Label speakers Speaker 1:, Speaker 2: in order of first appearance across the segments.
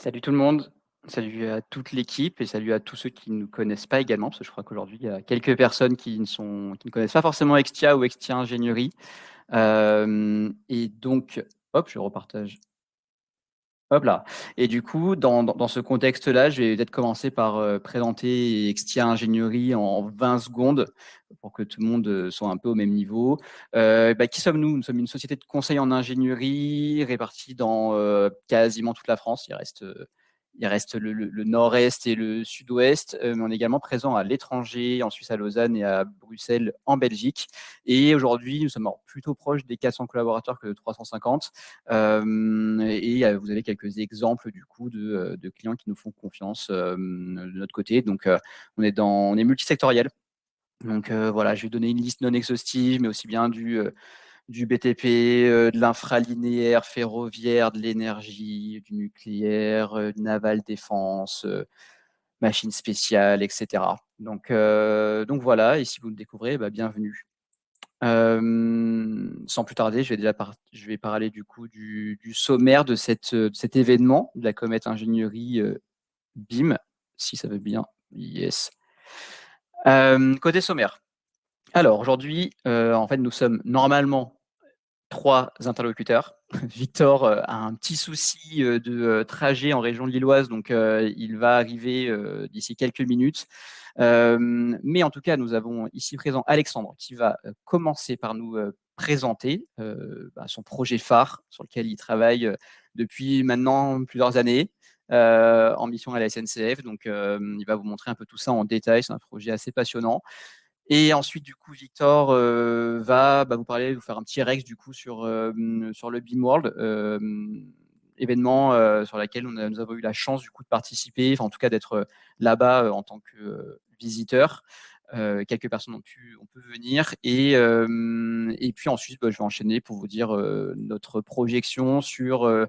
Speaker 1: Salut tout le monde, salut à toute l'équipe et salut à tous ceux qui ne nous connaissent pas également, parce que je crois qu'aujourd'hui, il y a quelques personnes qui ne connaissent pas forcément Extia ou Extia Ingénierie. Et donc, hop, je repartage. Hop là. Et du coup, dans ce contexte-là, je vais peut-être commencer par présenter Extia Ingénierie en 20 secondes pour que tout le monde soit un peu au même niveau. Qui sommes-nous? Nous sommes une société de conseil en ingénierie répartie dans quasiment toute la France. Il reste le nord-est et le sud-ouest, mais on est également présent à l'étranger, en Suisse à Lausanne et à Bruxelles en Belgique. Et aujourd'hui, nous sommes plutôt proches des 400 collaborateurs que de 350. Vous avez quelques exemples du coup de clients qui nous font confiance de notre côté. Donc, on est multisectoriel. Donc voilà, je vais donner une liste non exhaustive, mais aussi bien du BTP, de l'infralinéaire, ferroviaire, de l'énergie, du nucléaire, naval défense, machines spéciales, etc. Donc voilà, et si vous le découvrez, bienvenue. Sans plus tarder, je vais parler du coup du sommaire de cet événement de la Comète Ingénierie BIM, si ça veut bien. Yes. Côté sommaire. Alors aujourd'hui, en fait, nous sommes normalement 3 interlocuteurs. Victor a un petit souci de trajet en région lilloise, donc il va arriver d'ici quelques minutes. Mais en tout cas, nous avons ici présent Alexandre qui va commencer par nous présenter son projet phare sur lequel il travaille depuis maintenant plusieurs années en mission à la SNCF. Donc, il va vous montrer un peu tout ça en détail. C'est un projet assez passionnant. Et ensuite, du coup, Victor va vous parler, vous faire un petit rex du coup sur le BIM World, événement sur lequel nous avons eu la chance du coup de participer, enfin en tout cas d'être là-bas en tant que visiteur. Quelques personnes ont pu venir et puis ensuite je vais enchaîner pour vous dire notre projection sur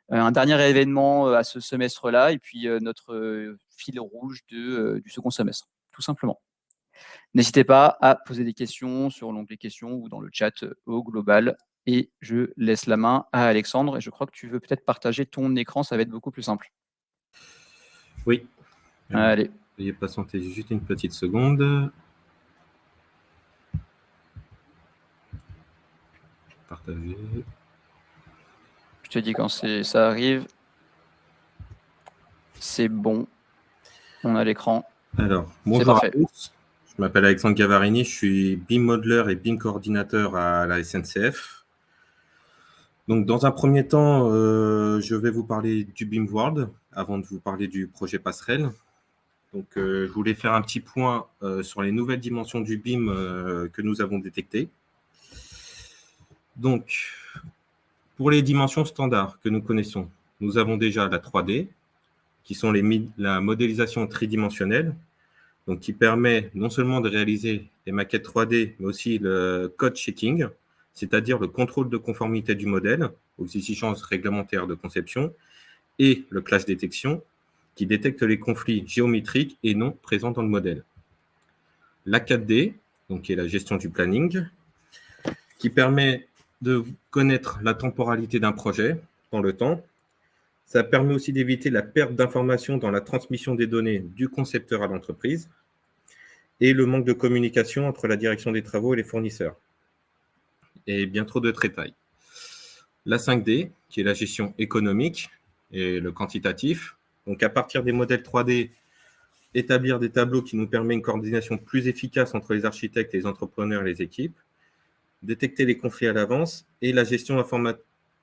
Speaker 1: un dernier événement à ce semestre-là et puis notre fil rouge du second semestre, tout simplement. N'hésitez pas à poser des questions sur l'onglet questions ou dans le chat au global. Et je laisse la main à Alexandre. Et je crois que tu veux peut-être partager ton écran, ça va être beaucoup plus simple.
Speaker 2: Oui.
Speaker 1: Allez.
Speaker 2: Veuillez patienter juste une petite seconde. Partager.
Speaker 1: Je te dis quand ça arrive. C'est bon. On a l'écran.
Speaker 2: Alors, bonjour à tous. Je m'appelle Alexandre Gavarini, je suis BIM modeler et BIM coordinateur à la SNCF. Donc, dans un premier temps, je vais vous parler du BIM World avant de vous parler du projet Passerelle. Donc, je voulais faire un petit point sur les nouvelles dimensions du BIM que nous avons détectées. Donc, pour les dimensions standards que nous connaissons, nous avons déjà la 3D, qui sont la modélisation tridimensionnelle, donc qui permet non seulement de réaliser les maquettes 3D, mais aussi le code checking, c'est-à-dire le contrôle de conformité du modèle aux exigences réglementaires de conception, et le clash détection, qui détecte les conflits géométriques et non présents dans le modèle. La 4D, donc qui est la gestion du planning, qui permet de connaître la temporalité d'un projet dans le temps. Ça permet aussi d'éviter la perte d'informations dans la transmission des données du concepteur à l'entreprise et le manque de communication entre la direction des travaux et les fournisseurs. Et bien trop de détails. La 5D, qui est la gestion économique et le quantitatif. Donc, à partir des modèles 3D, établir des tableaux qui nous permettent une coordination plus efficace entre les architectes, les entrepreneurs et les équipes. Détecter les conflits à l'avance et la gestion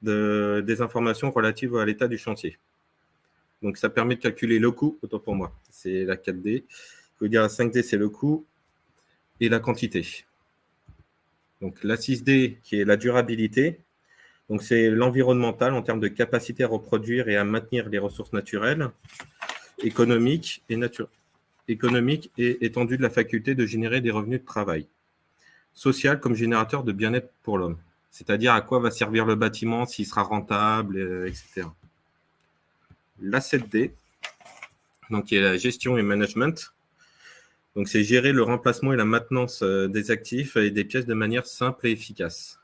Speaker 2: des informations relatives à l'état du chantier. Donc, ça permet de calculer le coût, autant pour moi. C'est la 4D. Je veux dire, la 5D, c'est le coût et la quantité. Donc, la 6D, qui est la durabilité. Donc, c'est l'environnemental en termes de capacité à reproduire et à maintenir les ressources naturelles, économiques et étendue de la faculté de générer des revenus de travail. Social comme générateur de bien-être pour l'homme. C'est-à-dire à quoi va servir le bâtiment, s'il sera rentable, etc. La 7D, donc qui est la gestion et management. Donc, c'est gérer le remplacement et la maintenance des actifs et des pièces de manière simple et efficace.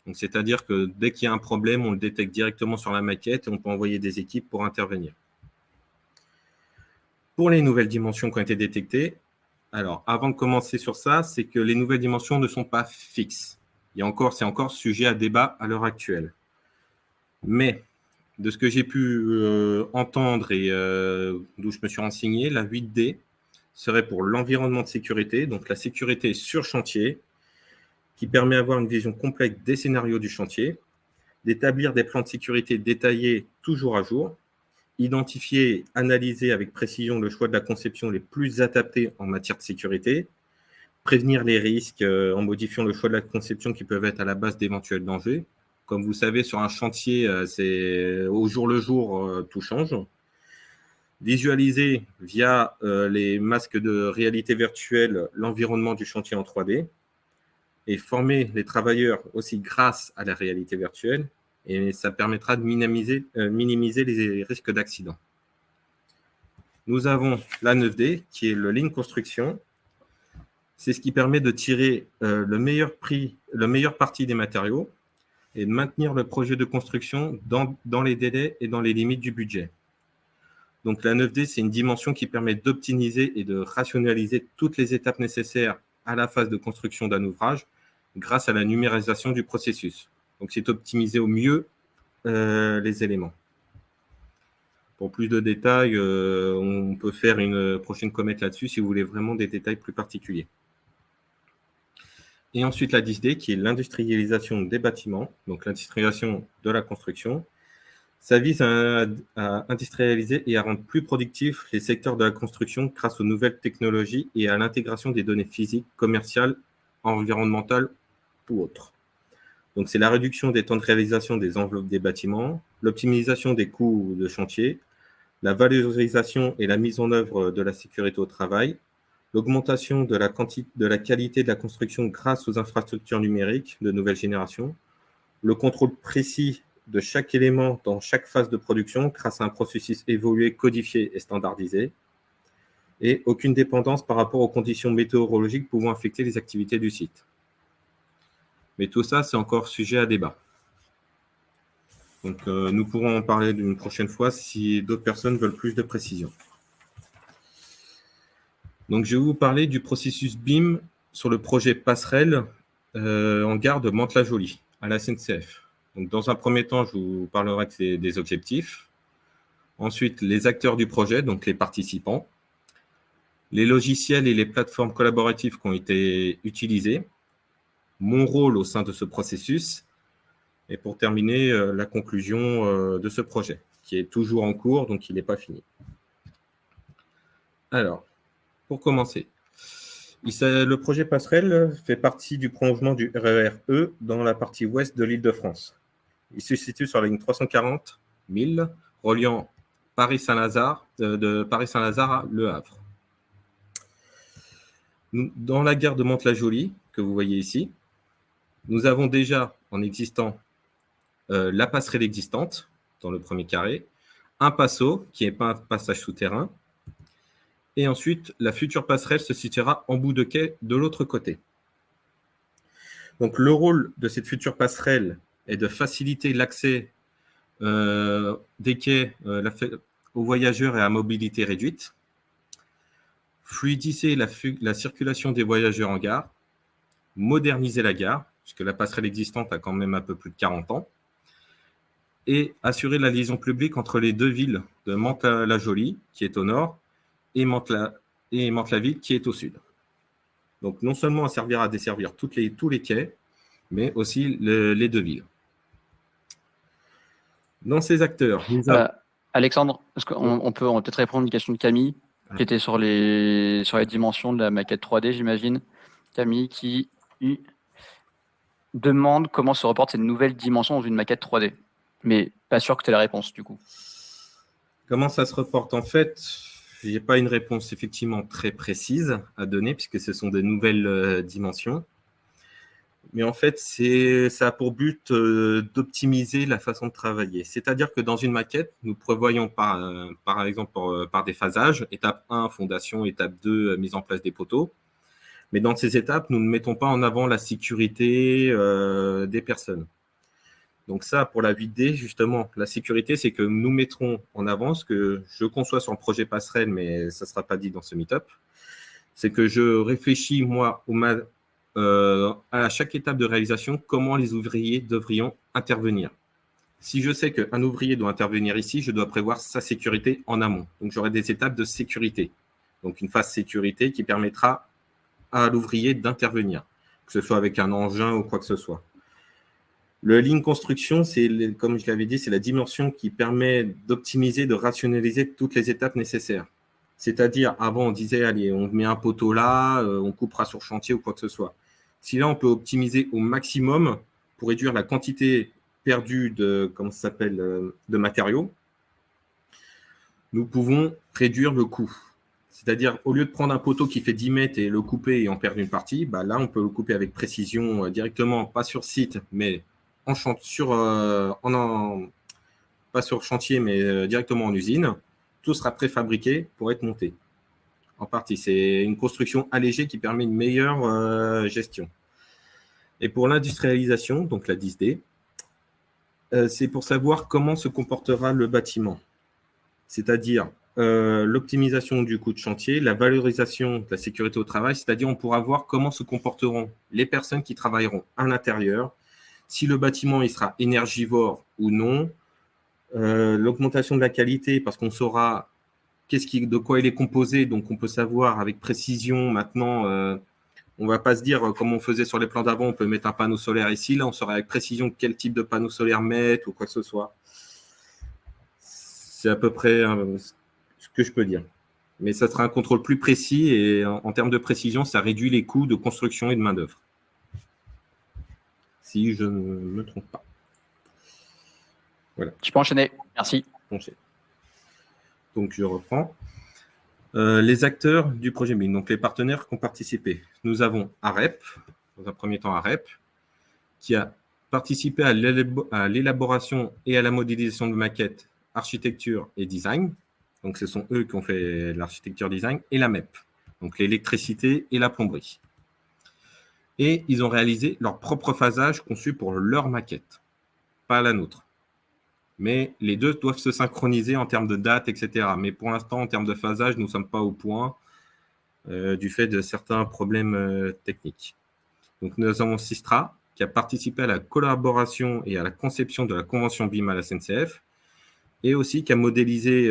Speaker 2: Donc, c'est-à-dire que dès qu'il y a un problème, on le détecte directement sur la maquette et on peut envoyer des équipes pour intervenir. Pour les nouvelles dimensions qui ont été détectées, alors avant de commencer sur ça, c'est que les nouvelles dimensions ne sont pas fixes. C'est encore sujet à débat à l'heure actuelle. Mais de ce que j'ai pu entendre et d'où je me suis renseigné, la 8D serait pour l'environnement de sécurité, donc la sécurité sur chantier, qui permet d'avoir une vision complète des scénarios du chantier, d'établir des plans de sécurité détaillés toujours à jour, identifier et analyser avec précision le choix de la conception les plus adaptés en matière de sécurité, prévenir les risques en modifiant le choix de la conception qui peuvent être à la base d'éventuels dangers. Comme vous savez, sur un chantier, c'est au jour le jour, tout change. Visualiser via les masques de réalité virtuelle l'environnement du chantier en 3D et former les travailleurs aussi grâce à la réalité virtuelle. Et ça permettra de minimiser les risques d'accident. Nous avons la 9D, qui est le Lean Construction. C'est ce qui permet de tirer le meilleur parti des matériaux et de maintenir le projet de construction dans les délais et dans les limites du budget. Donc la 9D, c'est une dimension qui permet d'optimiser et de rationaliser toutes les étapes nécessaires à la phase de construction d'un ouvrage grâce à la numérisation du processus. Donc c'est optimiser au mieux les éléments. Pour plus de détails, on peut faire une prochaine comète là-dessus si vous voulez vraiment des détails plus particuliers. Et ensuite, la 10D, qui est l'industrialisation des bâtiments, donc l'industrialisation de la construction. Ça vise à industrialiser et à rendre plus productifs les secteurs de la construction grâce aux nouvelles technologies et à l'intégration des données physiques, commerciales, environnementales ou autres. Donc, c'est la réduction des temps de réalisation des enveloppes des bâtiments, l'optimisation des coûts de chantier, la valorisation et la mise en œuvre de la sécurité au travail, l'augmentation de la qualité de la construction grâce aux infrastructures numériques de nouvelle génération, le contrôle précis de chaque élément dans chaque phase de production grâce à un processus évolué, codifié et standardisé, et aucune dépendance par rapport aux conditions météorologiques pouvant affecter les activités du site. Mais tout ça, c'est encore sujet à débat. Donc, nous pourrons en parler d'une prochaine fois si d'autres personnes veulent plus de précision. Donc, je vais vous parler du processus BIM sur le projet Passerelle en gare de Mantes-la-Jolie, à la SNCF. Donc, dans un premier temps, je vous parlerai des objectifs. Ensuite, les acteurs du projet, donc les participants. Les logiciels et les plateformes collaboratives qui ont été utilisés. Mon rôle au sein de ce processus. Et pour terminer, la conclusion de ce projet, qui est toujours en cours, donc il n'est pas fini. Alors, pour commencer, le projet Passerelle fait partie du prolongement du RER E dans la partie ouest de l'Île-de-France. Il se situe sur la ligne 340 000, reliant Paris-Saint-Lazare, de Paris-Saint-Lazare à Le Havre. Dans la gare de Mantes-la-Jolie, que vous voyez ici, nous avons déjà en existant la passerelle existante, dans le premier carré, un passo, qui n'est pas un passage souterrain, et ensuite, la future passerelle se situera en bout de quai de l'autre côté. Donc, le rôle de cette future passerelle est de faciliter l'accès des quais aux voyageurs et à mobilité réduite, fluidifier la circulation des voyageurs en gare, moderniser la gare, puisque la passerelle existante a quand même un peu plus de 40 ans, et assurer la liaison publique entre les deux villes de Mantes-la-Jolie, qui est au nord, et Mantes-la-Ville, qui est au sud. Donc, non seulement elle servira à desservir tous les quais, mais aussi les deux villes. Dans ces acteurs,
Speaker 1: Alexandre, on peut peut-être répondre à une question de Camille, qui était sur les dimensions de la maquette 3D, j'imagine. Camille qui demande comment se reporte cette nouvelle dimension dans une maquette 3D. Mais pas sûr que tu aies la réponse, du coup.
Speaker 2: Comment ça se reporte? En fait, je n'ai pas une réponse effectivement très précise à donner, puisque ce sont des nouvelles dimensions. Mais en fait, ça a pour but d'optimiser la façon de travailler. C'est-à-dire que dans une maquette, nous prévoyons par exemple par des phasages, étape 1, fondation, étape 2, mise en place des poteaux. Mais dans ces étapes, nous ne mettons pas en avant la sécurité des personnes. Donc ça, pour la 8D, justement, la sécurité, c'est que nous mettrons en avant ce que je conçois sur le projet passerelle, mais ça ne sera pas dit dans ce meet-up. C'est que je réfléchis, moi, à chaque étape de réalisation, comment les ouvriers devrions intervenir. Si je sais qu'un ouvrier doit intervenir ici, je dois prévoir sa sécurité en amont. Donc, j'aurai des étapes de sécurité. Donc, une phase sécurité qui permettra à l'ouvrier d'intervenir, que ce soit avec un engin ou quoi que ce soit. Le lean construction, comme je l'avais dit, c'est la dimension qui permet d'optimiser, de rationaliser toutes les étapes nécessaires. C'est-à-dire, avant, on disait, allez, on met un poteau là, on coupera sur chantier ou quoi que ce soit. Si là, on peut optimiser au maximum pour réduire la quantité perdue de matériaux, nous pouvons réduire le coût. C'est-à-dire, au lieu de prendre un poteau qui fait 10 mètres et le couper et en perdre une partie, là, on peut le couper avec précision directement, pas sur site, mais pas sur chantier, mais directement en usine. Tout sera préfabriqué pour être monté. En partie, c'est une construction allégée qui permet une meilleure gestion. Et pour l'industrialisation, donc la 10D, c'est pour savoir comment se comportera le bâtiment. C'est-à-dire l'optimisation du coût de chantier, la valorisation de la sécurité au travail, c'est-à-dire on pourra voir comment se comporteront les personnes qui travailleront à l'intérieur, si le bâtiment il sera énergivore ou non, l'augmentation de la qualité, parce qu'on saura de quoi il est composé, donc on peut savoir avec précision maintenant, on ne va pas se dire comme on faisait sur les plans d'avant, on peut mettre un panneau solaire ici, là on saura avec précision quel type de panneau solaire mettre ou quoi que ce soit. C'est à peu près ce que je peux dire. Mais ça sera un contrôle plus précis et en termes de précision, ça réduit les coûts de construction et de main-d'œuvre. Si je ne me trompe pas.
Speaker 1: Voilà. Tu peux enchaîner. Merci.
Speaker 2: Donc, je reprends. Les acteurs du projet BIM, donc les partenaires qui ont participé. Nous avons AREP, dans un premier temps AREP, qui a participé à l'élaboration et à la modélisation de maquettes, architecture et design. Donc, ce sont eux qui ont fait l'architecture design, et la MEP, donc l'électricité et la plomberie. Et ils ont réalisé leur propre phasage conçu pour leur maquette, pas la nôtre. Mais les deux doivent se synchroniser en termes de date, etc. Mais pour l'instant, en termes de phasage, nous ne sommes pas au point du fait de certains problèmes techniques. Donc, nous avons Sistra, qui a participé à la collaboration et à la conception de la convention BIM à la SNCF, et aussi qui a modélisé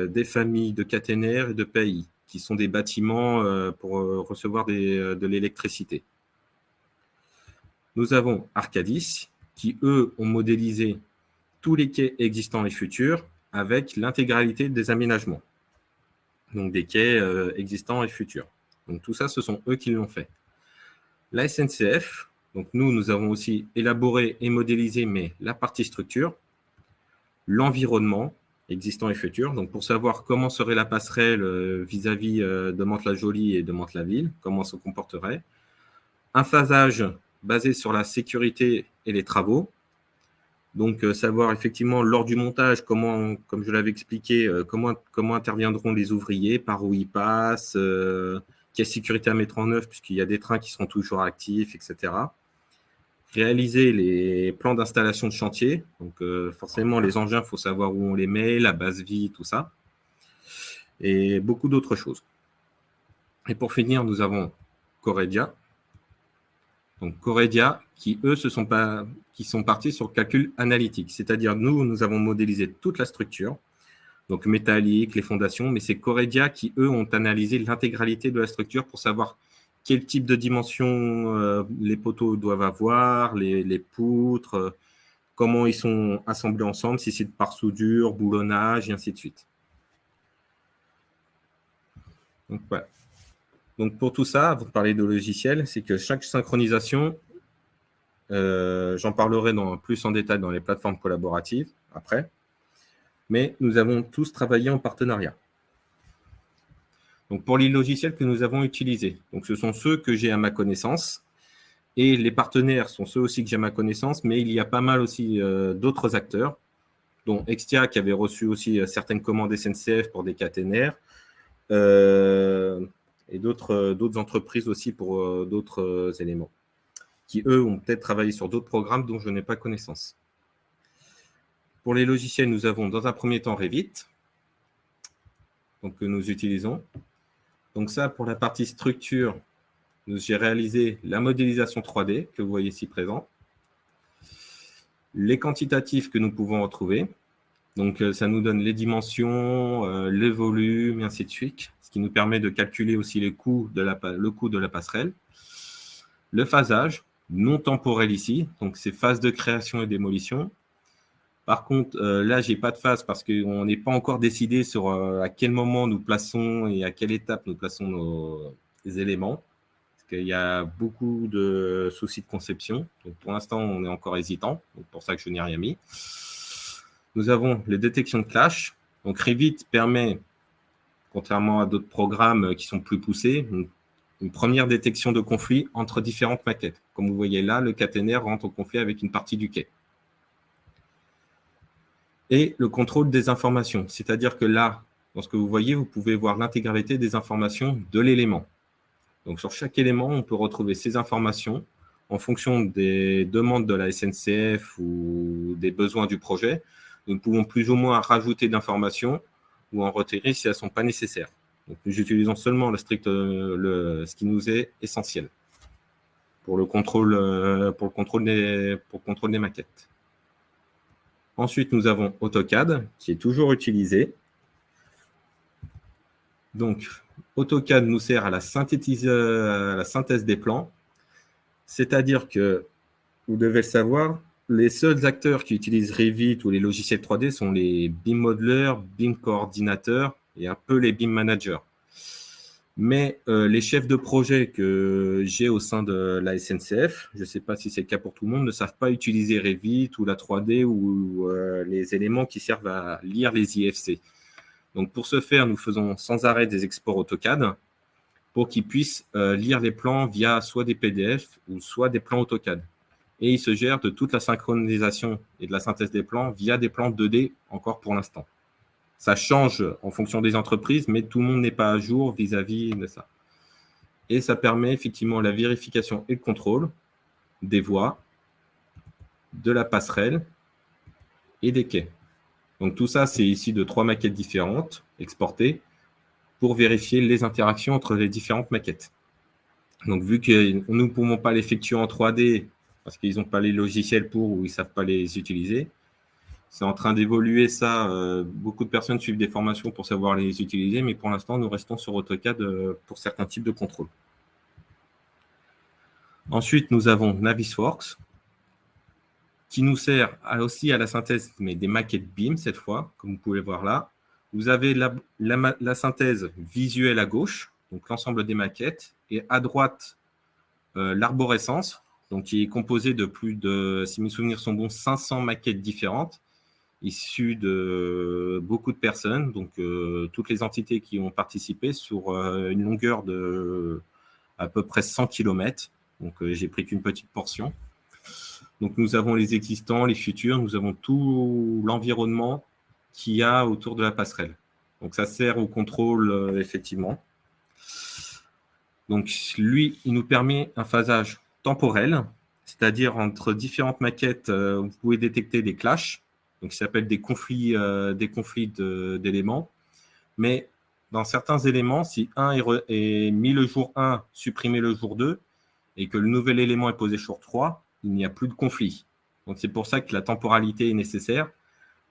Speaker 2: des familles de caténaires et de PAI, qui sont des bâtiments pour recevoir de l'électricité. Nous avons Arcadis, qui, eux, ont modélisé tous les quais existants et futurs avec l'intégralité des aménagements. Donc, des quais existants et futurs. Donc, tout ça, ce sont eux qui l'ont fait. La SNCF, donc nous avons aussi élaboré et modélisé, mais la partie structure, l'environnement existant et futur, donc pour savoir comment serait la passerelle vis-à-vis de Mantes-la-Jolie et de Mantes-la-Ville, comment se comporterait. Un phasage basé sur la sécurité et les travaux, donc savoir effectivement lors du montage, comme je l'avais expliqué, comment interviendront les ouvriers, par où ils passent, quelle sécurité à mettre en œuvre, puisqu'il y a des trains qui seront toujours actifs, etc. Réaliser les plans d'installation de chantier. Donc, forcément, les engins, il faut savoir où on les met, la base vie, tout ça. Et beaucoup d'autres choses. Et pour finir, nous avons Coredia. Donc, Coredia, qui, eux, qui sont partis sur le calcul analytique. C'est-à-dire, nous avons modélisé toute la structure, donc métallique, les fondations, mais c'est Coredia qui, eux, ont analysé l'intégralité de la structure pour savoir quel type de dimension les poteaux doivent avoir, les poutres, comment ils sont assemblés ensemble, si c'est par soudure, boulonnage, et ainsi de suite. Donc, voilà. Donc, pour tout ça, avant de parler de logiciel, c'est que chaque synchronisation, j'en parlerai plus en détail dans les plateformes collaboratives après, mais nous avons tous travaillé en partenariat. Donc, pour les logiciels que nous avons utilisés, donc ce sont ceux que j'ai à ma connaissance, et les partenaires sont ceux aussi que j'ai à ma connaissance, mais il y a pas mal aussi d'autres acteurs, dont Extia qui avait reçu aussi certaines commandes SNCF pour des caténaires, et d'autres entreprises aussi pour d'autres éléments, qui eux ont peut-être travaillé sur d'autres programmes dont je n'ai pas connaissance. Pour les logiciels, nous avons dans un premier temps Revit, donc, que nous utilisons. Donc ça, pour la partie structure, j'ai réalisé la modélisation 3D que vous voyez ici présent. Les quantitatifs que nous pouvons retrouver. Donc, ça nous donne les dimensions, les volumes, et ainsi de suite, ce qui nous permet de calculer aussi le coût de la passerelle. Le phasage, non temporel ici, donc c'est phase de création et démolition. Par contre, là, je n'ai pas de phase parce qu'on n'est pas encore décidé sur à quel moment nous plaçons et à quelle étape nous plaçons nos éléments. Parce qu'il y a beaucoup de soucis de conception. Donc, pour l'instant, on est encore hésitant. C'est pour ça que je n'ai rien mis. Nous avons les détections de clash. Donc, Revit permet, contrairement à d'autres programmes qui sont plus poussés, une première détection de conflit entre différentes maquettes. Comme vous voyez là, le caténaire rentre en conflit avec une partie du quai. Et le contrôle des informations. C'est-à-dire que là, dans ce que vous voyez, vous pouvez voir l'intégralité des informations de l'élément. Donc, sur chaque élément, on peut retrouver ces informations en fonction des demandes de la SNCF ou des besoins du projet. Nous pouvons plus ou moins rajouter d'informations ou en retirer si elles ne sont pas nécessaires. Donc, nous utilisons seulement ce qui nous est essentiel pour le contrôle des maquettes. Ensuite, nous avons AutoCAD, qui est toujours utilisé. Donc, AutoCAD nous sert à la synthèse des plans. C'est-à-dire que, vous devez le savoir, les seuls acteurs qui utilisent Revit ou les logiciels 3D sont les BIM modelers, BIM coordinateurs et un peu les BIM managers. Mais les chefs de projet que j'ai au sein de la SNCF, je ne sais pas si c'est le cas pour tout le monde, ne savent pas utiliser Revit ou la 3D ou les éléments qui servent à lire les IFC. Donc, pour ce faire, nous faisons sans arrêt des exports AutoCAD pour qu'ils puissent lire les plans via soit des PDF ou soit des plans AutoCAD. Et ils se gèrent de toute la synchronisation et de la synthèse des plans via des plans 2D encore pour l'instant. Ça change en fonction des entreprises, mais tout le monde n'est pas à jour vis-à-vis de ça. Et ça permet effectivement la vérification et le contrôle des voies, de la passerelle et des quais. Donc tout ça, c'est ici de 3 maquettes différentes exportées pour vérifier les interactions entre les différentes maquettes. Donc vu que nous ne pouvons pas l'effectuer en 3D parce qu'ils n'ont pas les logiciels pour ou ils ne savent pas les utiliser, c'est en train d'évoluer ça. Beaucoup de personnes suivent des formations pour savoir les utiliser, mais pour l'instant, nous restons sur AutoCAD pour certains types de contrôles. Ensuite, nous avons Navisworks, qui nous sert aussi à la synthèse, mais des maquettes BIM cette fois, comme vous pouvez voir là. Vous avez la synthèse visuelle à gauche, donc l'ensemble des maquettes, et à droite, l'arborescence, donc qui est composée de plus de, si mes souvenirs sont bons, 500 maquettes différentes, issus de beaucoup de personnes, donc toutes les entités qui ont participé sur une longueur de à peu près 100 km. Donc, j'ai pris qu'une petite portion. Donc, nous avons les existants, les futurs, nous avons tout l'environnement qu'il y a autour de la passerelle. Donc, ça sert au contrôle, effectivement. Donc, lui, il nous permet un phasage temporel, c'est-à-dire entre différentes maquettes, vous pouvez détecter des clashs. Donc, ça s'appelle des conflits d'éléments. Mais dans certains éléments, si un est mis le jour 1, supprimé le jour 2, et que le nouvel élément est posé jour 3, il n'y a plus de conflit. Donc, c'est pour ça que la temporalité est nécessaire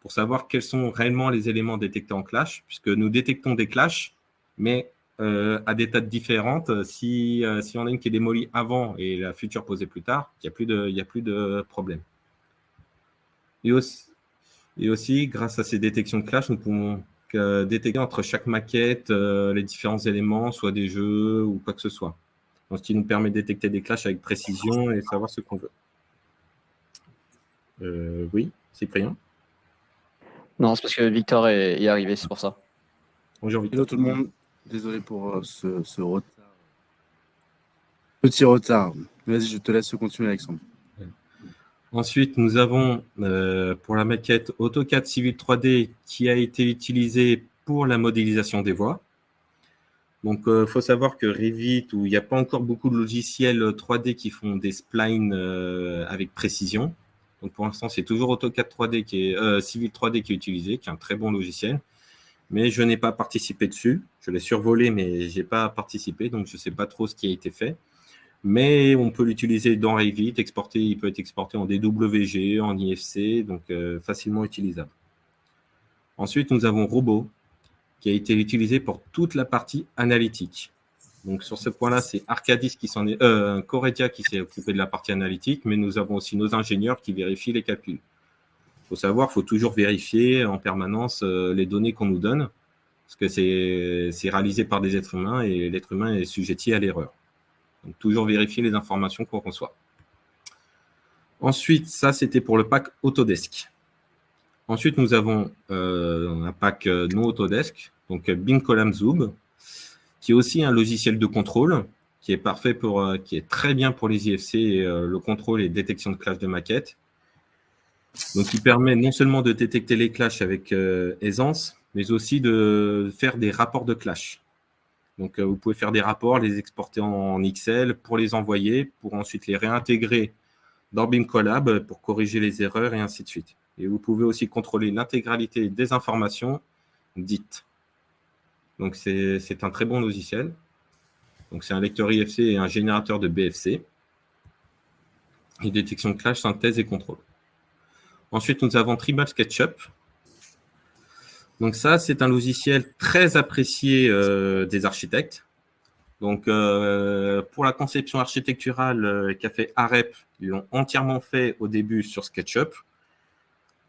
Speaker 2: pour savoir quels sont réellement les éléments détectés en clash, puisque nous détectons des clashs, mais à des dates différentes. Si on a une qui est démolie avant et la future posée plus tard, il n'y a plus de problème. Et aussi, grâce à ces détections de clash, nous pouvons détecter entre chaque maquette les différents éléments, soit des jeux ou quoi que ce soit. Donc, ce qui nous permet de détecter des clashs avec précision et savoir ce qu'on veut. Oui, Cyprien?
Speaker 1: Non, c'est parce que Victor est arrivé, c'est pour ça.
Speaker 2: Bonjour Victor.
Speaker 3: Hello tout le monde, désolé pour ce retard. Petit retard. Vas-y, je te laisse continuer, Alexandre.
Speaker 2: Ensuite, nous avons pour la maquette AutoCAD Civil 3D qui a été utilisée pour la modélisation des voies. Donc, il faut savoir que Revit, où il n'y a pas encore beaucoup de logiciels 3D qui font des splines avec précision, Donc pour l'instant, c'est toujours AutoCAD 3D Civil 3D qui est utilisé, qui est un très bon logiciel. Mais je n'ai pas participé dessus. Je l'ai survolé, mais je n'ai pas participé, donc je ne sais pas trop ce qui a été fait. Mais on peut l'utiliser dans Revit, il peut être exporté en DWG, en IFC, donc facilement utilisable. Ensuite, nous avons Robot, qui a été utilisé pour toute la partie analytique. Donc sur ce point-là, c'est Arcadis Coredia qui s'est occupé de la partie analytique, mais nous avons aussi nos ingénieurs qui vérifient les calculs. Il faut savoir, il faut toujours vérifier en permanence les données qu'on nous donne, parce que c'est réalisé par des êtres humains et l'être humain est sujetti à l'erreur. Donc toujours vérifier les informations qu'on reçoit. Ensuite, ça c'était pour le pack Autodesk. Ensuite, nous avons un pack non Autodesk, donc BIM Column Zoom, qui est aussi un logiciel de contrôle, qui est très bien pour les IFC et le contrôle et détection de clash de maquettes. Donc, il permet non seulement de détecter les clashs avec aisance, mais aussi de faire des rapports de clash. Donc, vous pouvez faire des rapports, les exporter en Excel pour les envoyer, pour ensuite les réintégrer dans BIM Collab pour corriger les erreurs et ainsi de suite. Et vous pouvez aussi contrôler l'intégralité des informations dites. Donc, c'est un très bon logiciel. Donc, c'est un lecteur IFC et un générateur de BFC. Et détection de clash, synthèse et contrôle. Ensuite, nous avons Trimble SketchUp. Donc, ça, c'est un logiciel très apprécié des architectes. Donc, pour la conception architecturale qu'a fait AREP, ils l'ont entièrement fait au début sur SketchUp.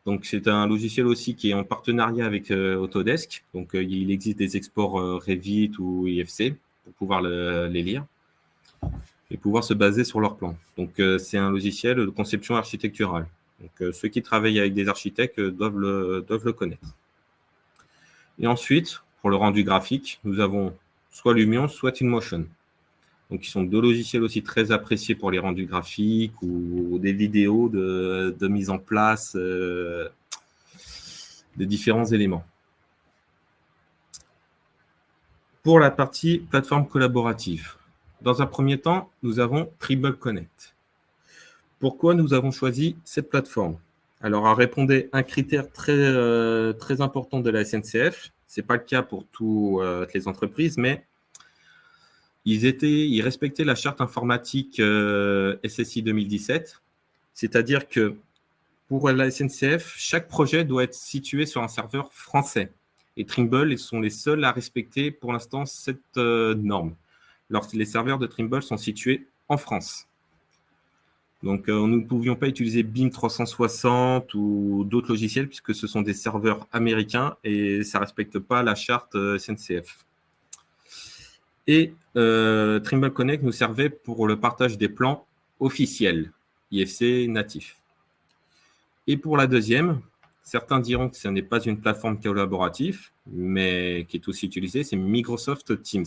Speaker 2: Donc, c'est un logiciel aussi qui est en partenariat avec Autodesk. Donc, il existe des exports Revit ou IFC pour pouvoir les lire et pouvoir se baser sur leurs plans. Donc, c'est un logiciel de conception architecturale. Donc, ceux qui travaillent avec des architectes doivent le connaître. Et ensuite, pour le rendu graphique, nous avons soit Lumion, soit InMotion. Donc, ils sont deux logiciels aussi très appréciés pour les rendus graphiques ou des vidéos de mise en place des différents éléments. Pour la partie plateforme collaborative, dans un premier temps, nous avons Trimble Connect. Pourquoi nous avons choisi cette plateforme? Alors, elle répondait à un critère très important de la SNCF. Ce n'est pas le cas pour toutes les entreprises, mais ils respectaient la charte informatique SSI 2017, c'est-à-dire que pour la SNCF, chaque projet doit être situé sur un serveur français. Et Trimble sont les seuls à respecter pour l'instant cette norme. Les serveurs de Trimble sont situés en France. Donc, nous ne pouvions pas utiliser BIM 360 ou d'autres logiciels puisque ce sont des serveurs américains et ça ne respecte pas la charte SNCF. Et Trimble Connect nous servait pour le partage des plans officiels, IFC natif. Et pour la deuxième, certains diront que ce n'est pas une plateforme collaborative, mais qui est aussi utilisée, c'est Microsoft Teams.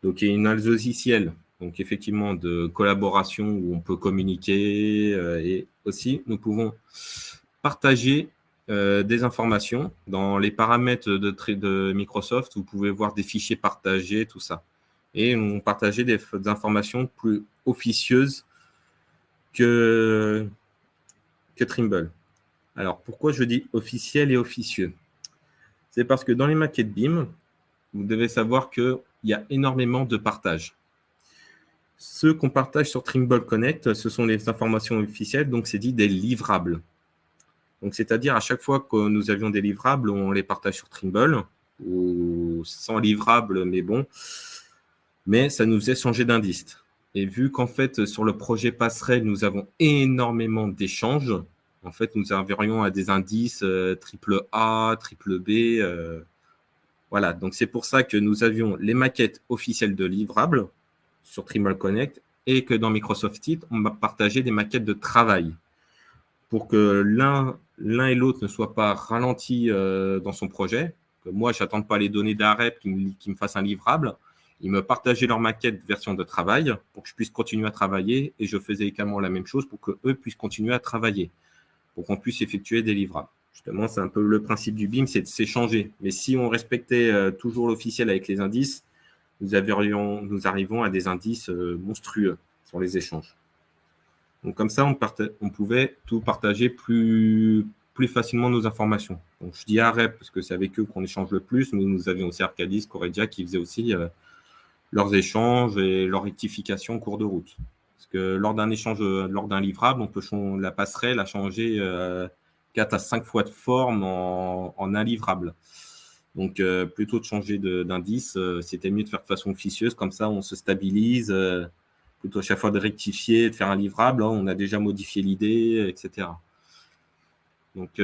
Speaker 2: Donc, il y a un logiciel, donc effectivement, de collaboration où on peut communiquer et aussi, nous pouvons partager des informations. Dans les paramètres de Microsoft, vous pouvez voir des fichiers partagés, tout ça. Et on partageait des informations plus officieuses que Trimble. Alors, pourquoi je dis officiel et officieux? C'est parce que dans les maquettes BIM, vous devez savoir qu'il y a énormément de partage. Ceux qu'on partage sur Trimble Connect, ce sont les informations officielles, donc c'est dit des livrables. Donc, c'est-à-dire, à chaque fois que nous avions des livrables, on les partage sur Trimble, ou sans livrables, mais bon. Mais ça nous faisait changer d'indice. Et vu qu'en fait, sur le projet Passerelle, nous avons énormément d'échanges, en fait, nous arriverions à des indices triple A, triple B. Voilà, donc c'est pour ça que nous avions les maquettes officielles de livrables sur Trimble Connect et que dans Microsoft Teams, on partageait des maquettes de travail pour que l'un et l'autre ne soient pas ralentis dans son projet. Que moi, je n'attende pas les données d'AREP qui me fassent un livrable. Ils me partageaient leur maquette version de travail pour que je puisse continuer à travailler et je faisais également la même chose pour qu'eux puissent continuer à travailler, pour qu'on puisse effectuer des livrables. Justement, c'est un peu le principe du BIM, c'est de s'échanger. Mais si on respectait toujours l'officiel avec les indices, nous arrivons à des indices monstrueux sur les échanges. Donc, comme ça, on pouvait tout partager plus facilement nos informations. Donc, je dis AREP parce que c'est avec eux qu'on échange le plus, mais nous avions aussi Arcadis, Coredia qui faisaient aussi leurs échanges et leurs rectifications en cours de route. Parce que lors d'un échange, lors d'un livrable, la passerelle a changé 4 à 5 fois de forme en un livrable. Donc, plutôt de changer d'indice, c'était mieux de faire de façon officieuse. Comme ça, on se stabilise. Plutôt à chaque fois de rectifier, de faire un livrable, hein, on a déjà modifié l'idée, etc. Donc,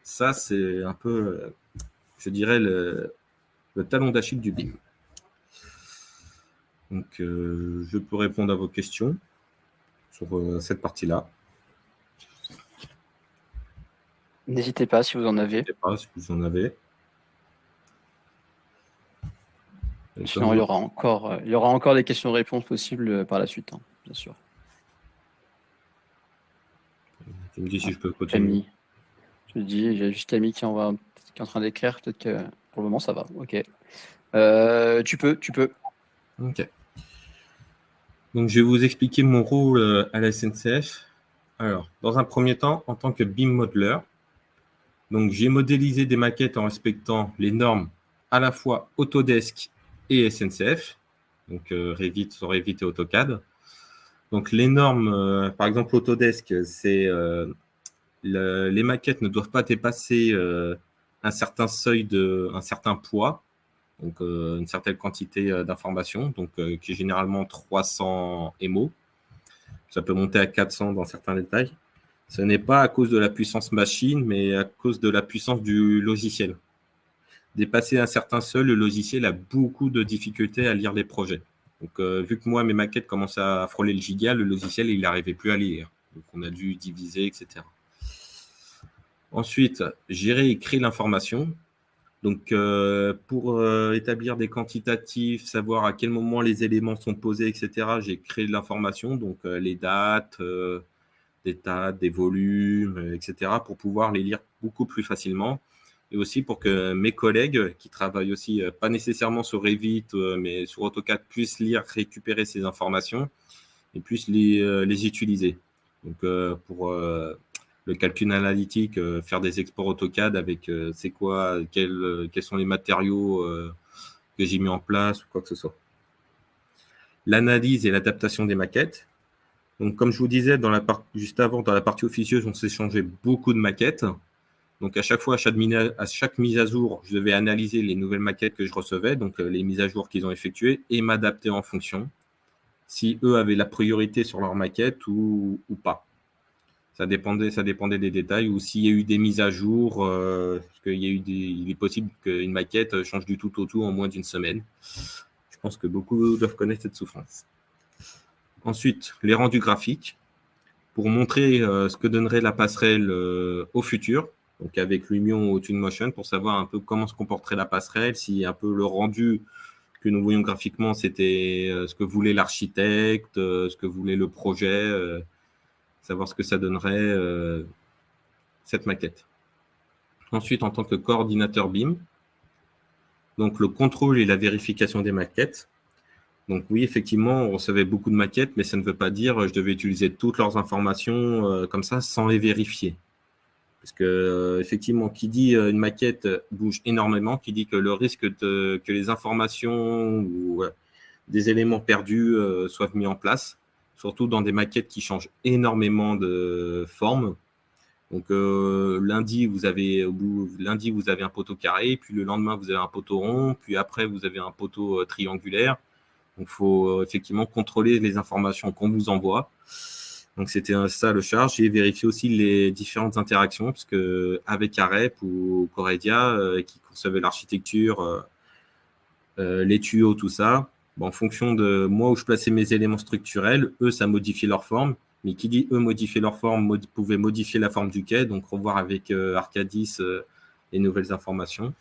Speaker 2: ça, c'est un peu, je dirais, le talon d'Achille du BIM. Donc, je peux répondre à vos questions sur cette partie-là.
Speaker 1: N'hésitez pas si vous en avez.
Speaker 2: Je ne sais pas si vous en avez.
Speaker 1: Sinon, il y aura encore des questions-réponses possibles par la suite, hein, bien sûr.
Speaker 2: Tu me dis si je peux continuer.
Speaker 1: Camille. Je te dis, il y a juste Camille qui est en train d'écrire. Peut-être que pour le moment, ça va. Ok. Tu peux.
Speaker 2: Ok. Donc, je vais vous expliquer mon rôle à la SNCF. Alors, dans un premier temps, en tant que BIM modeler, donc j'ai modélisé des maquettes en respectant les normes à la fois Autodesk et SNCF, donc Revit et AutoCAD. Donc, les normes, par exemple, Autodesk, c'est les maquettes ne doivent pas dépasser un certain seuil un certain poids, donc une certaine quantité d'informations, donc qui est généralement 300 MO. Ça peut monter à 400 dans certains détails. Ce n'est pas à cause de la puissance machine, mais à cause de la puissance du logiciel. Dépasser un certain seuil, le logiciel a beaucoup de difficultés à lire les projets. Donc, vu que moi, mes maquettes commençaient à frôler le giga, le logiciel, il n'arrivait plus à lire. Donc, on a dû diviser, etc. Ensuite, gérer et créer l'information. Donc, pour établir des quantitatifs, savoir à quel moment les éléments sont posés, etc., j'ai créé de l'information, donc les dates, des volumes, etc., pour pouvoir les lire beaucoup plus facilement. Et aussi pour que mes collègues, qui travaillent aussi, pas nécessairement sur Revit, mais sur AutoCAD, puissent lire, récupérer ces informations et puissent les utiliser. Donc, pour le calcul analytique, faire des exports AutoCAD avec quels sont les matériaux que j'ai mis en place ou quoi que ce soit. L'analyse et l'adaptation des maquettes. Donc, comme je vous disais, juste avant, dans la partie officieuse, on s'échangeait beaucoup de maquettes. Donc, à chaque fois, à chaque mise à jour, je devais analyser les nouvelles maquettes que je recevais, donc les mises à jour qu'ils ont effectuées, et m'adapter en fonction, si eux avaient la priorité sur leur maquette ou pas. Ça dépendait des détails, ou s'il y a eu des mises à jour, parce il est possible qu'une maquette change du tout au tout en moins d'une semaine. Je pense que beaucoup doivent connaître cette souffrance. Ensuite, les rendus graphiques, pour montrer ce que donnerait la passerelle au futur, donc avec Lumion ou Twinmotion, pour savoir un peu comment se comporterait la passerelle, si un peu le rendu que nous voyons graphiquement, c'était ce que voulait l'architecte, ce que voulait le projet, savoir ce que ça donnerait cette maquette. Ensuite, en tant que coordinateur BIM, donc le contrôle et la vérification des maquettes. Donc oui, effectivement, on recevait beaucoup de maquettes, mais ça ne veut pas dire que je devais utiliser toutes leurs informations comme ça sans les vérifier. Parce que effectivement, qui dit une maquette bouge énormément, qui dit que le risque que les informations ou des éléments perdus soient mis en place, surtout dans des maquettes qui changent énormément de forme. Donc lundi, vous avez un poteau carré, puis le lendemain, vous avez un poteau rond, puis après, vous avez un poteau triangulaire. Donc, il faut effectivement contrôler les informations qu'on vous envoie. Donc, c'était ça le charge. J'ai vérifié aussi les différentes interactions, parce que avec AREP ou Coredia, qui concevaient l'architecture, les tuyaux, tout ça, en fonction de moi où je plaçais mes éléments structurels, eux, ça modifiait leur forme. Mais qui dit eux modifier leur forme, pouvait modifier la forme du quai, donc revoir avec Arcadis les nouvelles informations.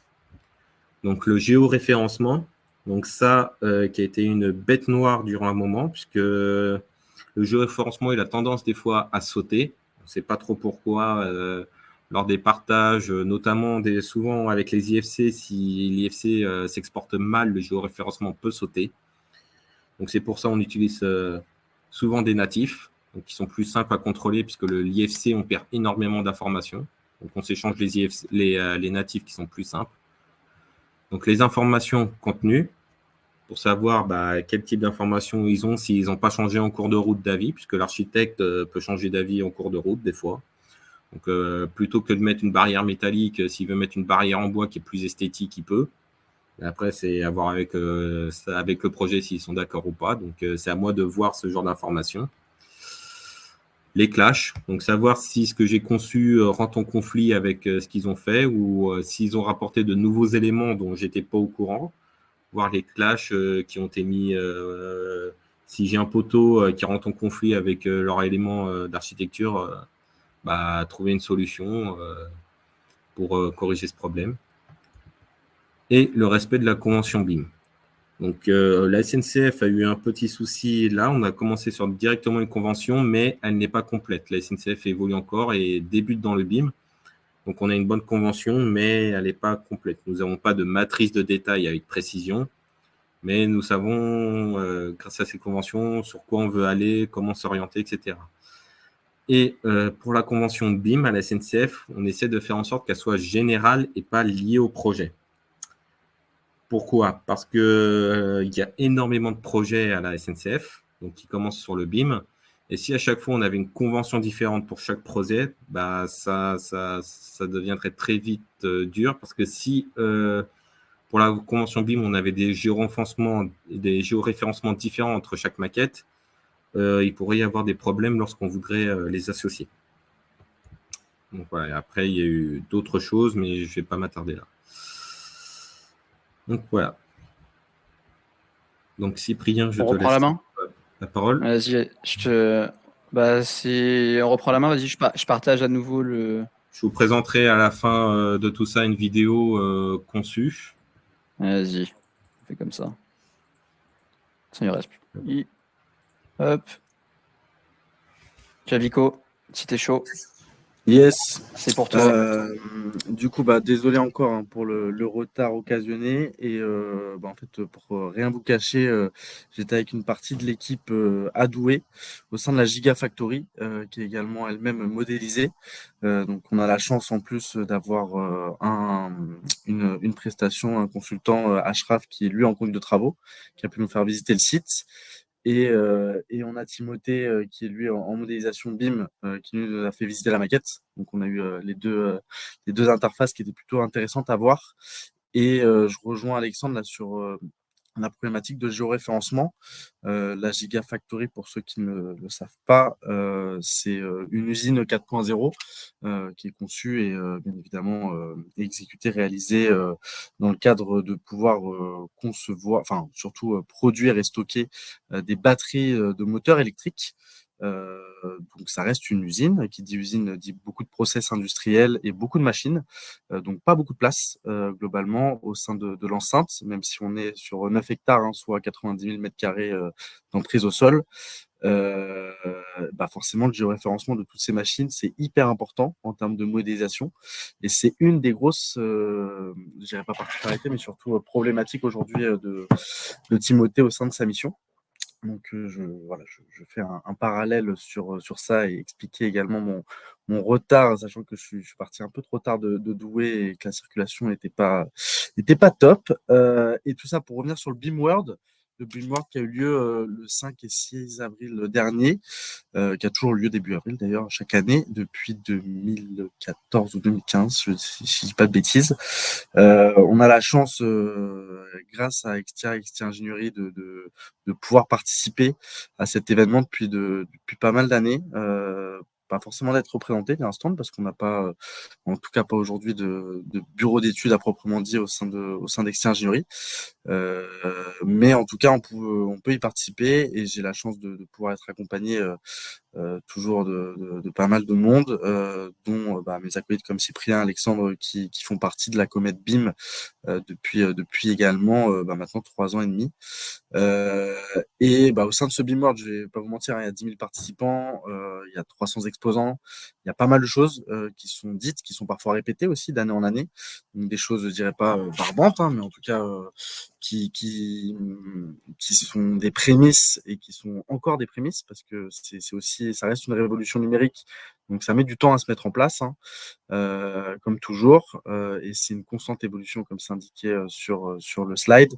Speaker 2: Donc, le géoréférencement. Donc ça, qui a été une bête noire durant un moment, puisque le géoréférencement, il a tendance des fois à sauter. On ne sait pas trop pourquoi. Lors des partages, notamment souvent avec les IFC, si l'IFC s'exporte mal, le géoréférencement peut sauter. Donc c'est pour ça qu'on utilise souvent des natifs. donc qui sont plus simples à contrôler, puisque l'IFC, on perd énormément d'informations. Donc, on s'échange les natifs qui sont plus simples. Donc, les informations contenues, pour savoir quel type d'informations ils ont, s'ils n'ont pas changé en cours de route d'avis, puisque l'architecte peut changer d'avis en cours de route des fois. Donc, plutôt que de mettre une barrière métallique, s'il veut mettre une barrière en bois qui est plus esthétique, il peut. Et après, c'est à voir avec le projet s'ils sont d'accord ou pas. Donc, c'est à moi de voir ce genre d'informations. Les clashs, donc savoir si ce que j'ai conçu rentre en conflit avec ce qu'ils ont fait ou s'ils ont rapporté de nouveaux éléments dont j'étais pas au courant. Voir les clashs qui ont été mis. Si j'ai un poteau qui rentre en conflit avec leur élément d'architecture, trouver une solution pour corriger ce problème. Et le respect de la convention BIM. Donc, la SNCF a eu un petit souci là. On a commencé sur directement une convention, mais elle n'est pas complète. La SNCF évolue encore et débute dans le BIM. Donc, on a une bonne convention, mais elle n'est pas complète. Nous n'avons pas de matrice de détail avec précision, mais nous savons, grâce à ces conventions, sur quoi on veut aller, comment s'orienter, etc. Et pour la convention BIM à la SNCF, on essaie de faire en sorte qu'elle soit générale et pas liée au projet. Pourquoi? Parce qu'il y a énormément de projets à la SNCF, donc qui commencent sur le BIM. Et si à chaque fois on avait une convention différente pour chaque projet, ça deviendrait très vite dur. Parce que si pour la convention BIM, on avait des géoréférencements différents entre chaque maquette, il pourrait y avoir des problèmes lorsqu'on voudrait les associer. Donc voilà, après, il y a eu d'autres choses, mais je ne vais pas m'attarder là. Donc voilà. Donc Cyprien, je te laisse la parole.
Speaker 1: Vas-y, on reprend la main, vas-y, je partage à nouveau le...
Speaker 2: Je vous présenterai à la fin de tout ça une vidéo conçue.
Speaker 1: Vas-y, on fait comme ça. Ça, il reste plus. Hop. Javico, si t'es chaud.
Speaker 3: Yes.
Speaker 1: C'est pour toi.
Speaker 3: Du coup, désolé encore pour le retard occasionné. Et en fait, pour rien vous cacher, j'étais avec une partie de l'équipe à Douai au sein de la Gigafactory, qui est également elle-même modélisée. Donc, on a la chance en plus d'avoir une prestation, un consultant Ashraf qui est lui en conduite de travaux, qui a pu nous faire visiter le site. Et on a Timothée qui est lui en modélisation BIM qui nous a fait visiter la maquette. Donc on a eu les deux interfaces qui étaient plutôt intéressantes à voir. Et je rejoins Alexandre là sur la problématique de géoréférencement. La Gigafactory, pour ceux qui ne le savent pas, c'est une usine 4.0 qui est conçue et bien évidemment exécutée, réalisée dans le cadre de pouvoir concevoir, enfin surtout produire et stocker des batteries de moteurs électriques. Donc ça reste une usine. Qui dit usine dit beaucoup de process industriels et beaucoup de machines. Donc pas beaucoup de place globalement au sein de l'enceinte, même si on est sur 9 hectares, soit 90 000 mètres carrés d'emprise au sol. Forcément le géoréférencement de toutes ces machines, c'est hyper important en termes de modélisation. Et c'est une des grosses, je dirais pas particularités, mais surtout problématiques aujourd'hui de Timothée au sein de sa mission. Donc, je fais un parallèle sur ça et expliquer également mon retard, sachant que je suis parti un peu trop tard de Douai et que la circulation n'était pas top. Et tout ça pour revenir sur le BIM World. Le BIM World qui a eu lieu le 5 et 6 avril dernier, qui a toujours lieu début avril d'ailleurs, chaque année, depuis 2014 ou 2015, si je ne dis pas de bêtises. On a la chance, grâce à Extia Ingénierie, de pouvoir participer à cet événement depuis pas mal d'années. Pas forcément d'être représenté d'un stand parce qu'on n'a pas, en tout cas pas aujourd'hui, de bureau d'études à proprement dit au sein d'Extia Ingénierie. Mais en tout cas, on peut y participer et j'ai la chance de pouvoir être accompagné toujours de pas mal de monde, dont mes acolytes comme Cyprien, Alexandre, qui font partie de la comète BIM depuis également maintenant 3 ans et demi. Et au sein de ce BIM World, je vais pas vous mentir, il y a 10 000 participants, il y a 300 exposants, il y a pas mal de choses qui sont dites, qui sont parfois répétées aussi d'année en année. Donc des choses, je dirais pas barbantes, mais en tout cas qui sont des prémices et qui sont encore des prémices parce que c'est aussi, ça reste une révolution numérique. Donc, ça met du temps à se mettre en place, hein, comme toujours, et c'est une constante évolution, comme c'est indiqué sur le slide.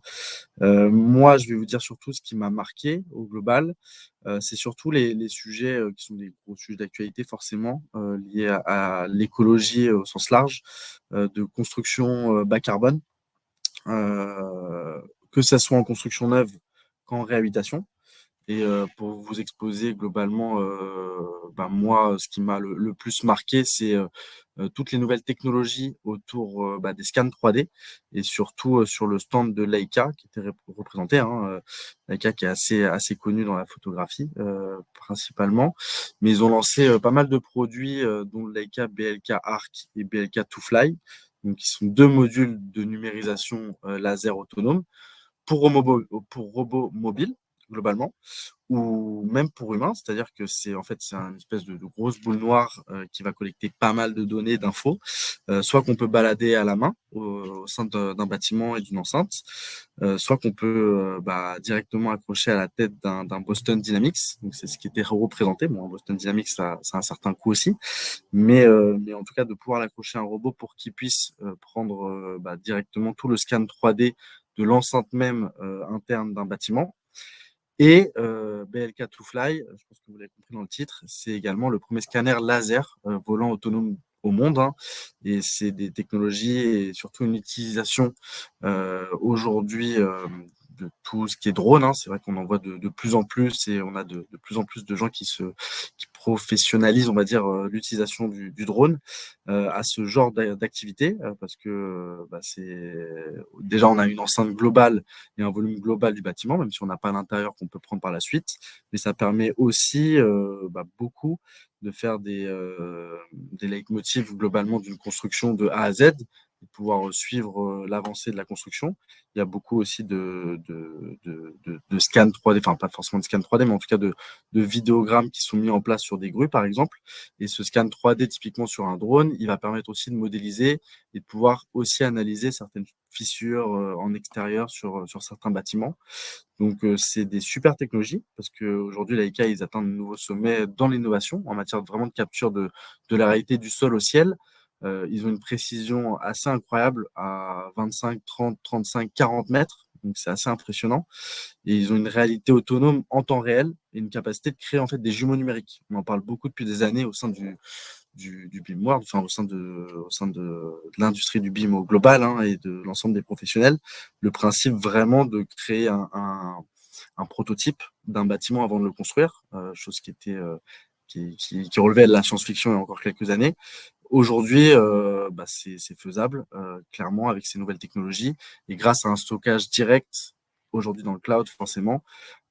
Speaker 3: Moi, je vais vous dire surtout ce qui m'a marqué au global. C'est surtout les sujets qui sont des gros sujets d'actualité, forcément, liés à l'écologie au sens large, de construction bas carbone, que ça soit en construction neuve qu'en réhabilitation. Et pour vous exposer globalement, moi, ce qui m'a le plus marqué, c'est toutes les nouvelles technologies autour des scans 3D et surtout sur le stand de Leica qui était représenté, hein, Leica qui est assez connu dans la photographie principalement. Mais ils ont lancé pas mal de produits, dont le Leica BLK Arc et BLK 2Fly, donc qui sont deux modules de numérisation laser autonome pour robots mobiles globalement, ou même pour humains, c'est-à-dire que c'est une espèce de grosse boule noire qui va collecter pas mal de données, d'infos, soit qu'on peut balader à la main au sein d'un bâtiment et d'une enceinte, soit qu'on peut directement accrocher à la tête d'un Boston Dynamics. Donc c'est ce qui était représenté. Bon, un Boston Dynamics, ça a un certain coût aussi, mais en tout cas de pouvoir l'accrocher à un robot pour qu'il puisse prendre directement tout le scan 3D de l'enceinte même interne d'un bâtiment. Et BLK 2Fly, je pense que vous l'avez compris dans le titre, c'est également le premier scanner laser volant autonome au monde, hein. Et c'est des technologies et surtout une utilisation aujourd'hui de tout ce qui est drone, hein. C'est vrai qu'on en voit de plus en plus et on a de plus en plus de gens qui professionnalisent, on va dire, l'utilisation du drone à ce genre d'activité parce que déjà on a une enceinte globale et un volume global du bâtiment, même si on n'a pas l'intérieur qu'on peut prendre par la suite. Mais ça permet aussi beaucoup de faire des leitmotifs globalement d'une construction de A à Z, de pouvoir suivre l'avancée de la construction. Il y a beaucoup aussi de scans 3D, enfin pas forcément de scans 3D, mais en tout cas de vidéogrammes qui sont mis en place sur des grues, par exemple. Et ce scan 3D, typiquement sur un drone, il va permettre aussi de modéliser et de pouvoir aussi analyser certaines fissures en extérieur sur certains bâtiments. Donc, c'est des super technologies parce qu'aujourd'hui, Leica, ils atteignent de nouveaux sommets dans l'innovation en matière vraiment de capture de la réalité du sol au ciel. Ils ont une précision assez incroyable à 25, 30, 35, 40 mètres. Donc, c'est assez impressionnant. Et ils ont une réalité autonome en temps réel et une capacité de créer en fait des jumeaux numériques. On en parle beaucoup depuis des années au sein du BIM World, enfin au sein de l'industrie du BIM au global, hein, et de l'ensemble des professionnels. Le principe vraiment de créer un prototype d'un bâtiment avant de le construire, chose qui était qui relevait de la science-fiction il y a encore quelques années. Aujourd'hui, c'est faisable, clairement, avec ces nouvelles technologies. Et grâce à un stockage direct, aujourd'hui dans le cloud, forcément,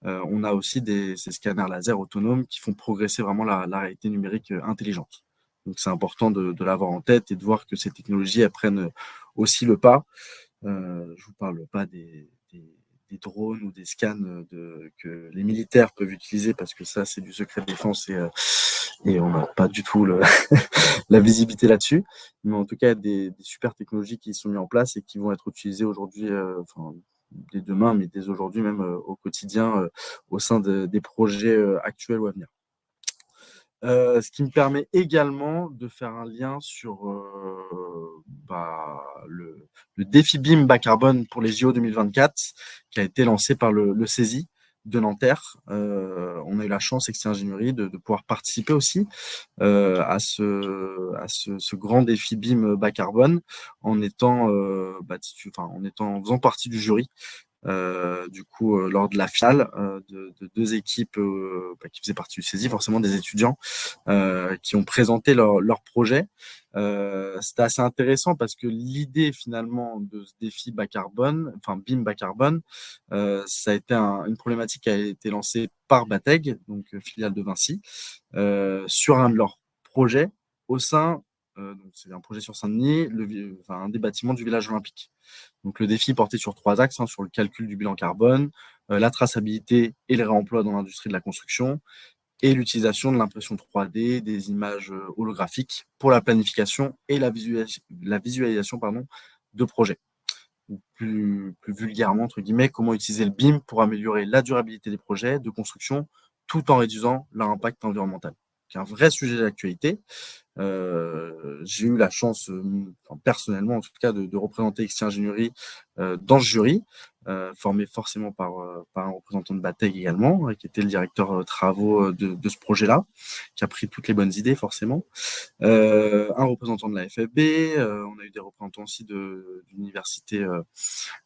Speaker 3: on a aussi ces scanners laser autonomes qui font progresser vraiment la réalité numérique intelligente. Donc, c'est important de l'avoir en tête et de voir que ces technologies, elles prennent aussi le pas. Je ne vous parle pas des drones ou des scans que les militaires peuvent utiliser parce que ça, c'est du secret de défense et on n'a pas du tout la visibilité là-dessus. Mais en tout cas, il y a des super technologies qui sont mises en place et qui vont être utilisées aujourd'hui, dès demain, mais dès aujourd'hui même au quotidien au sein des projets actuels ou à venir. Ce qui me permet également de faire un lien sur le défi BIM bas carbone pour les JO 2024 qui a été lancé par le CESI de Nanterre. On a eu la chance, Exi Ingénierie, de pouvoir participer aussi à ce grand défi BIM bas carbone en en faisant partie du jury. Lors de la finale de deux équipes qui faisaient partie du CESI, forcément des étudiants qui ont présenté leur projet. C'était assez intéressant parce que l'idée finalement de ce défi bas carbone, enfin BIM bas carbone, ça a été une problématique qui a été lancée par Bateg, donc filiale de Vinci, sur un de leurs projets au sein, donc c'est un projet sur Saint-Denis, un des bâtiments du village olympique. Donc le défi portait sur 3 axes, hein, sur le calcul du bilan carbone, la traçabilité et le réemploi dans l'industrie de la construction, et l'utilisation de l'impression 3D, des images holographiques pour la planification et la visualisation de projets. ou plus vulgairement, entre guillemets, comment utiliser le BIM pour améliorer la durabilité des projets de construction tout en réduisant leur impact environnemental. C'est un vrai sujet d'actualité. J'ai eu la chance, personnellement en tout cas, de représenter XT Ingénierie dans ce jury, formé forcément par un représentant de BATEG également, qui était le directeur travaux de ce projet-là, qui a pris toutes les bonnes idées forcément. Un représentant de la FFB, on a eu des représentants aussi d'universités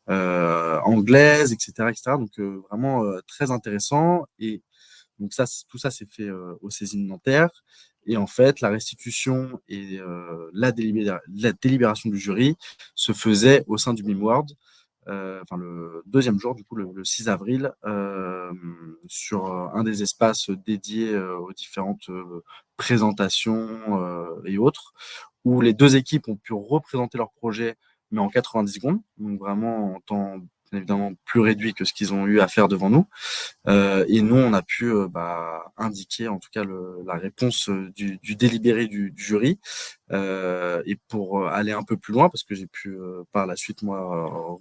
Speaker 3: anglaises, etc. Donc vraiment très intéressant. Et donc tout ça c'est fait au Césine Nanterre. Et en fait, la restitution et la délibération du jury se faisait au sein du BIM-World, le deuxième jour, du coup, le 6 avril, sur un des espaces dédiés aux différentes présentations et autres, où les deux équipes ont pu représenter leur projet, mais en 90 secondes, donc vraiment en temps bien évidemment plus réduit que ce qu'ils ont eu à faire devant nous. Et nous, on a pu indiquer en tout cas la réponse du délibéré du jury. Et pour aller un peu plus loin, parce que j'ai pu par la suite, moi,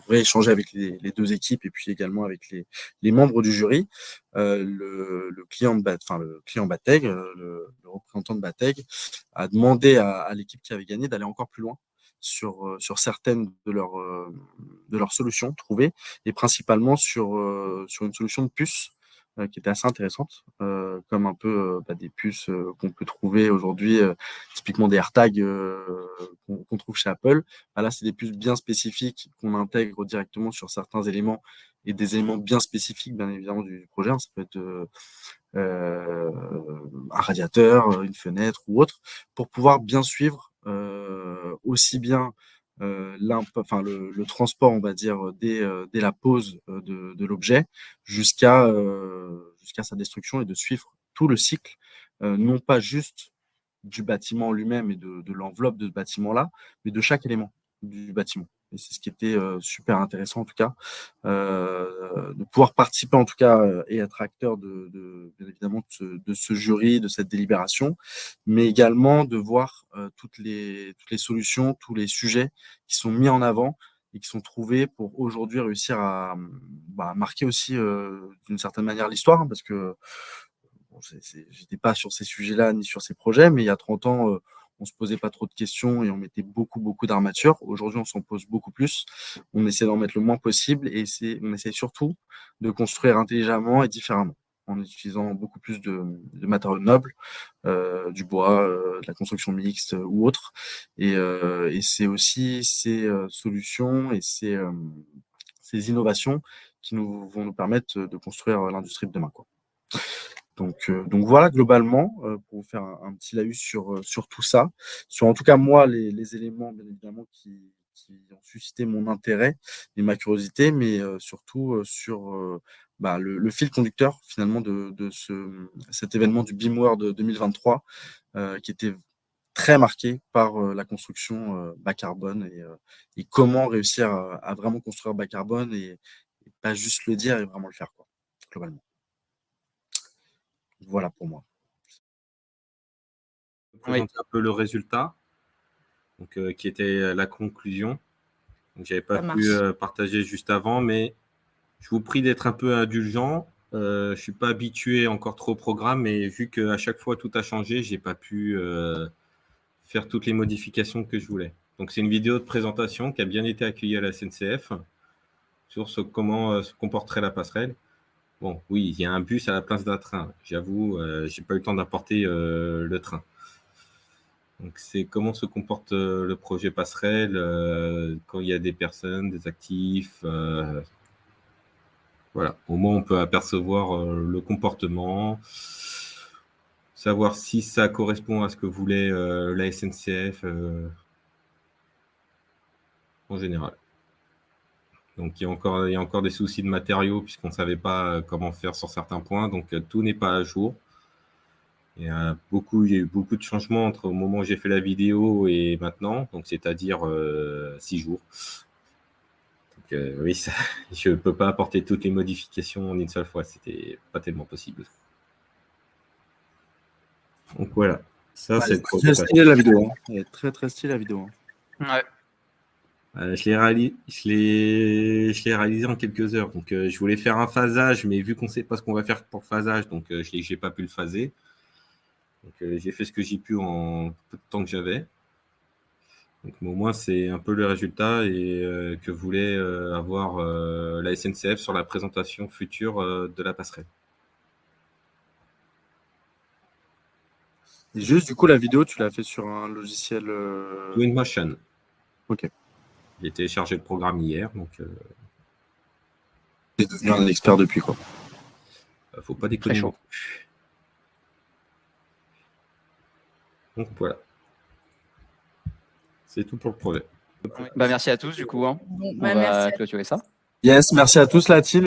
Speaker 3: rééchanger avec les deux équipes et puis également avec les membres du jury, le client BATEG, le représentant de BATEG, a demandé à l'équipe qui avait gagné d'aller encore plus loin sur certaines de leurs solutions trouvées, et principalement sur une solution de puce qui était assez intéressante, comme un peu des puces qu'on peut trouver aujourd'hui, typiquement des AirTags qu'on trouve chez Apple. Là, c'est des puces bien spécifiques qu'on intègre directement sur certains éléments, et des éléments bien spécifiques, bien évidemment, du projet. Ça peut être un radiateur, une fenêtre ou autre, pour pouvoir bien suivre aussi bien le transport, on va dire, dès la pose de l'objet jusqu'à sa destruction, et de suivre tout le cycle, non pas juste du bâtiment lui-même et de l'enveloppe de ce bâtiment-là, mais de chaque élément du bâtiment. Et c'est ce qui était super intéressant, en tout cas, de pouvoir participer, en tout cas, et être acteur bien évidemment de ce jury, de cette délibération, mais également de voir toutes les solutions, tous les sujets qui sont mis en avant et qui sont trouvés pour aujourd'hui réussir à marquer aussi d'une certaine manière l'histoire, parce que j'étais pas sur ces sujets-là ni sur ces projets, mais il y a 30 ans, on se posait pas trop de questions et on mettait beaucoup d'armature. Aujourd'hui, on s'en pose beaucoup plus. On essaie d'en mettre le moins possible, et on essaie surtout de construire intelligemment et différemment, en utilisant beaucoup plus de matériaux nobles, du bois, de la construction mixte ou autre. Et c'est aussi ces solutions et ces innovations qui vont nous permettre de construire l'industrie de demain, quoi. Donc voilà, globalement, pour vous faire un petit laïus sur tout ça, sur en tout cas moi les éléments bien évidemment qui ont suscité mon intérêt et ma curiosité, mais surtout sur le fil conducteur finalement de cet événement du BIM World 2023, qui était très marqué par la construction bas carbone, et comment réussir à vraiment construire bas carbone, et pas juste le dire et vraiment le faire, quoi, globalement. Voilà pour moi.
Speaker 2: Je vais présenter un peu le résultat, donc, qui était la conclusion. Je n'avais pas pu partager juste avant, mais je vous prie d'être un peu indulgent. Je ne suis pas habitué encore trop au programme, mais vu qu'à chaque fois tout a changé, je n'ai pas pu faire toutes les modifications que je voulais. Donc c'est une vidéo de présentation qui a bien été accueillie à la SNCF sur comment se comporterait la passerelle. Bon, oui, il y a un bus à la place d'un train. J'avoue, je n'ai pas eu le temps d'apporter le train. Donc, c'est comment se comporte le projet passerelle quand il y a des personnes, des actifs. Voilà, au moins on peut apercevoir le comportement, savoir si ça correspond à ce que voulait la SNCF en général. Donc, il y a encore des soucis de matériaux puisqu'on ne savait pas comment faire sur certains points. Donc, tout n'est pas à jour. Il y a eu beaucoup de changements entre au moment où j'ai fait la vidéo et maintenant, donc c'est-à-dire 6 jours. Donc, oui, je ne peux pas apporter toutes les modifications en une seule fois, c'était pas tellement possible. Donc voilà, ça c'est
Speaker 3: très stylé la vidéo. Elle est très stylée la vidéo.
Speaker 1: Ouais.
Speaker 2: Je l'ai réalisé en quelques heures. Donc, je voulais faire un phasage, mais vu qu'on ne sait pas ce qu'on va faire pour phasage, donc je n'ai pas pu le phaser. Donc, j'ai fait ce que j'ai pu en peu de temps que j'avais. Donc, au moins, c'est un peu le résultat et que voulait avoir la SNCF sur la présentation future de la passerelle.
Speaker 3: Et juste, du coup, la vidéo, tu l'as fait sur un logiciel.
Speaker 2: Twinmotion.
Speaker 3: Ok.
Speaker 2: J'ai téléchargé le programme hier, donc
Speaker 3: Tu es devenu un expert depuis, quoi.
Speaker 2: faut pas déconner.
Speaker 1: Très chaud.
Speaker 2: Donc voilà. C'est tout pour le projet.
Speaker 1: Bah, merci à tous, du coup. Hein.
Speaker 4: Bon,
Speaker 1: On
Speaker 4: bah,
Speaker 1: va
Speaker 4: merci.
Speaker 1: clôturer ça.
Speaker 3: Yes, merci à tous, la team.